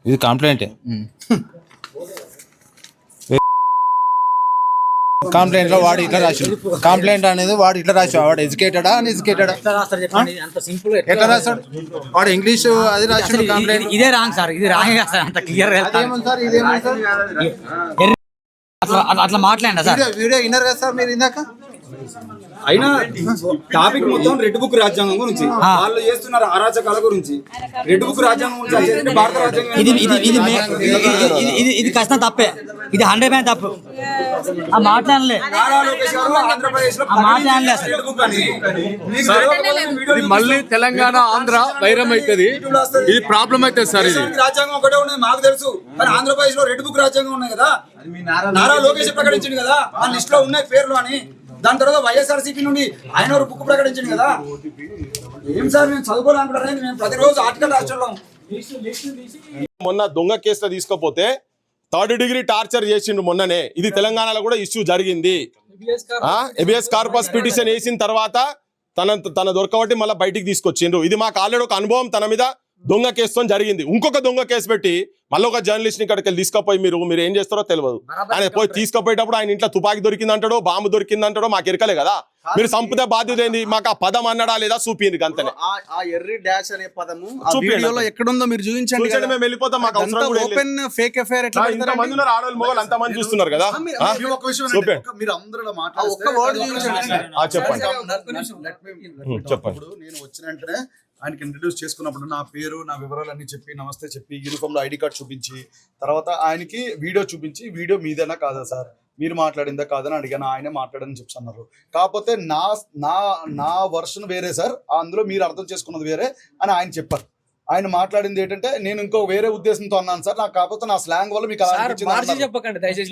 ఇది complaint complaint లో వాడు ఇట్లా రాసి కంప్లైంట్ అనేది వాడు ఇట్లా రాసి వాడు ఎడ్యుకేటెడా అన్ఎడ్యుకేటెడా ఎట్లా రాస్తాడు వాడు ఇంగ్లీష్ అది రాసి కంప్లైంట్ ఇదే రాంగ్ సార్ ఇది రాంగ్ సార్ అంత క్లియర్ అట్లా మాట్లాడండి సార్ వీడియో విన్నర్ కదా సార్ మీరు ఇందాక అయినా టాపిక్ మొత్తం రెడ్ బుక్ రాజ్యాంగం గురించి వాళ్ళు చేస్తున్నారు అరాచకాల గురించి రెడ్ బుక్ రాజ్యాంగం గురించి భారత రాజ్యాంగం ఇది కష్టం తప్పే ఇది 100% తప్పు మాట్లాడలే ఆంధ్రప్రదేశ్ లో మళ్ళీ తెలంగాణ ఆంధ్ర వైరం అవుతుంది ఇది ప్రాబ్లం అవుతుంది సార్ ఇది రాజ్యాంగం ఒకటే ఉన్నది మాకు తెలుసు కానీ ఆంధ్రప్రదేశ్ లో రెడ్ బుక్ రాజ్యాంగం ఉన్నాయి కదా నారా లోకేష్ ప్రకటించింది కదా ఆ లిస్ట్ లో ఉన్నాయి పేర్లు అని దాని తర్వాత వైఎస్ఆర్సీపీ నుండి ఆయన బుక్ ప్రకటించింది కదా ఏం సార్ మేము చదువుకోవాలనుకుంటారా మేము ప్రతిరోజు ఆర్టికల్ రాష్ట్రంలో మొన్న దొంగ కేసులో తీసుకోపోతే 3rd డిగ్రీ టార్చర్ చేసిండు మొన్ననే ఇది తెలంగాణలో కూడా ఇష్యూ జరిగింది ఎబిఎస్ కార్పస్ పిటిషన్ వేసిన తర్వాత తన దొరకబట్టి మళ్ళీ బయటికి తీసుకొచ్చిండ్రు ఇది మాకు ఆల్రెడీ ఒక అనుభవం తన మీద దొంగ కేసుతో జరిగింది ఇంకొక దొంగ కేసు పెట్టి మళ్ళీ ఒక జర్నలిస్ట్ ని ఇక్కడికి తీసుకుపోయి మీరు ఏం చేస్తారో తెలియదు ఆయన పోయి తీసుకుపోయేటప్పుడు ఆయన ఇంట్లో తుపాకీ దొరికిందంటాడో బాంబు దొరికిందంటాడో మాకు ఎరకలే కదా మీరు సంపద బాధ్యత ఏంది మాకు ఆ పదం అన్నాడా లేదా చూపింది అంతనే ఆ ఎర్రి డాష్ అనే పదము ఆ వీడియోలో ఎక్కడుందో మీరు చూపించండి మేము వెళ్ళిపోతాం మాకు అవసరం కూడా ఓపెన్ ఫేక్ ఎఫ్ఐఆర్ ఎట్లా ఇంత మంది ఉన్నారు ఆడవాళ్ళు మొగలు అంత మంది చూస్తున్నారు కదా మీరు అందరూ మాట్లాడండి ఒక్క వర్డ్ చూపించండి చెప్పండి నేను వచ్చిన వెంటనే ఆయనకి ఇంట్రడ్యూస్ చేసుకున్నప్పుడు నా పేరు నా వివరాలన్నీ చెప్పి నమస్తే చెప్పి యూనిఫామ్ లో ఐడి కార్డ్ చూపించి తర్వాత ఆయనకి వీడియో చూపించి వీడియో మీదేనా కాదా సార్ మీరు మాట్లాడిందా కాదని అడిగాను ఆయనే మాట్లాడని చెప్తున్నారు కాకపోతే నా నా నా వర్షన్ వేరే సార్ అందులో మీరు అర్థం చేసుకున్నది వేరే అని ఆయన చెప్పారు ఆయన మాట్లాడింది ఏంటంటే నేను ఇంకో వేరే ఉద్దేశంతో అన్నాను సార్ నాకు కాకపోతే నా స్లాంగ్ వల్ల మీకు అలా అనిపించింది చెప్పకండి దయచేసి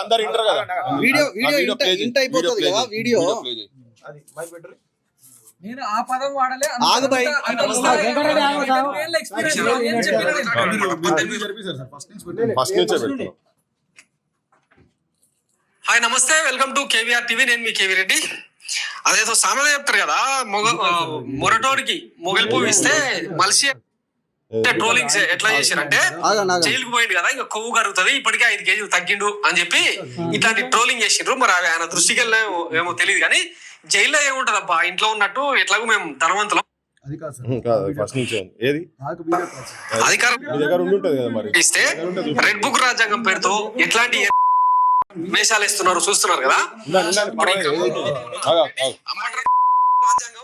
అందరు ఇంటర్ కదా ఇంట అయిపోతుంది కదా వీడియో నేను ఆ పదం వాడలే హాయ్ నమస్తే వెల్కమ్ టు కేవీఆర్ టీవీ నేను మీ కేవీ రెడ్డి అదేదో సామెత చెప్తారు కదా మొరటోడికి మొగలి పువ్వు ఇస్తే మలిసి ట్రోలింగ్స్ ఎట్లా చేశారంటే జైలుకు పోయింది కదా ఇంకా కొవ్వు కరుగుతుంది ఇప్పటికే 5 కేజీలు తగ్గిండు అని చెప్పి ఇట్లాంటి ట్రోలింగ్ చేసిండ్రు మరి అవి ఆయన దృష్టికి వెళ్ళిన ఏమో తెలియదు కానీ జైల్లో ఏముంటదబ్బా ఇంట్లో ఉన్నట్టు ఎట్లాగో మేము ధనవంతులం అధికారం ఇస్తే రెడ్ బుక్ రాజ్యాంగం పేరుతో ఎట్లాంటి వేషాలు ఇస్తున్నారు చూస్తున్నారు కదా రాజ్యాంగం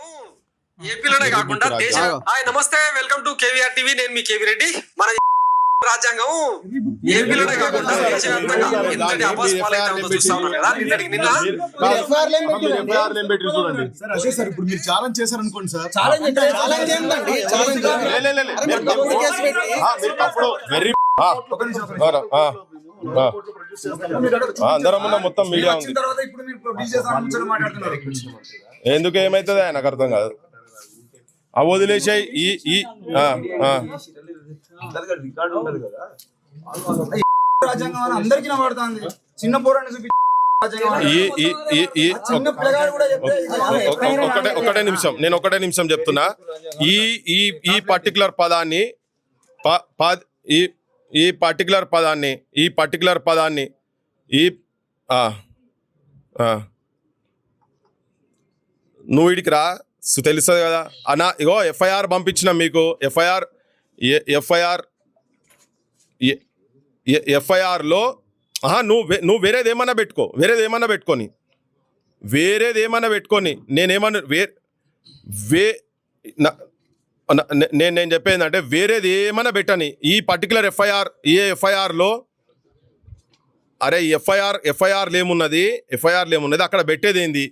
ఏపీలోనే కాకుండా దేశం నమస్తే వెల్కమ్ టు కేవీఆర్ టీవీ నేను మీ కేవీ రెడ్డి మన రాజ్యాంగం ఏపీలోనే కాకుండా దేశవ్యాప్తంగా ఎంతటి అపస్పాలైతే చూస్తా ఉన్నారు కదా ఇప్పుడు మీరు ఛాలెంజ్ చేశారు అనుకోండి సార్ అందరం మొత్తం మీడియా ఉంది ఎందుకు ఏమైతుంది నాకు అర్థం కాదు ఆ వదిలేసాయి ఈ అందరికి పడుతుంది చిన్న పోరాన్ని ఒకటే నిమిషం చెప్తున్నా ఈ పర్టికులర్ పదాన్ని ఈ పర్టికులర్ పదాన్ని నువ్వు ఇడికి రా తెలుస్తుంది కదా అన్నా ఇగో ఎఫ్ఐఆర్ పంపించిన మీకు ఎఫ్ఐఆర్లో నువ్వు వేరేదేమన్నా పెట్టుకొని నేనేమన్నా నేను చెప్పేది అంటే వేరేది ఏమన్నా పెట్టని ఈ పర్టికులర్ ఎఫ్ఐఆర్లో అరే ఎఫ్ఐఆర్లు ఏమున్నది అక్కడ పెట్టేది ఏంది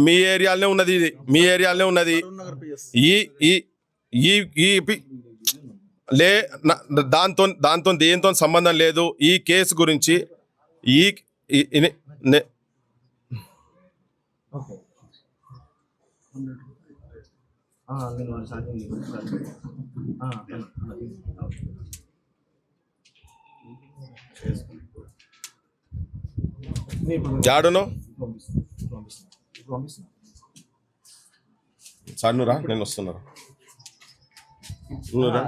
మీ ఏరియాలోనే ఉన్నది ఇది మీ ఏరియాలోనే ఉన్నది దాంతో దేంతో సంబంధం లేదు ఈ కేసు గురించి జాడును సార్ నువ్వు రా, నేను వస్తున్నా. నువ్వు రా.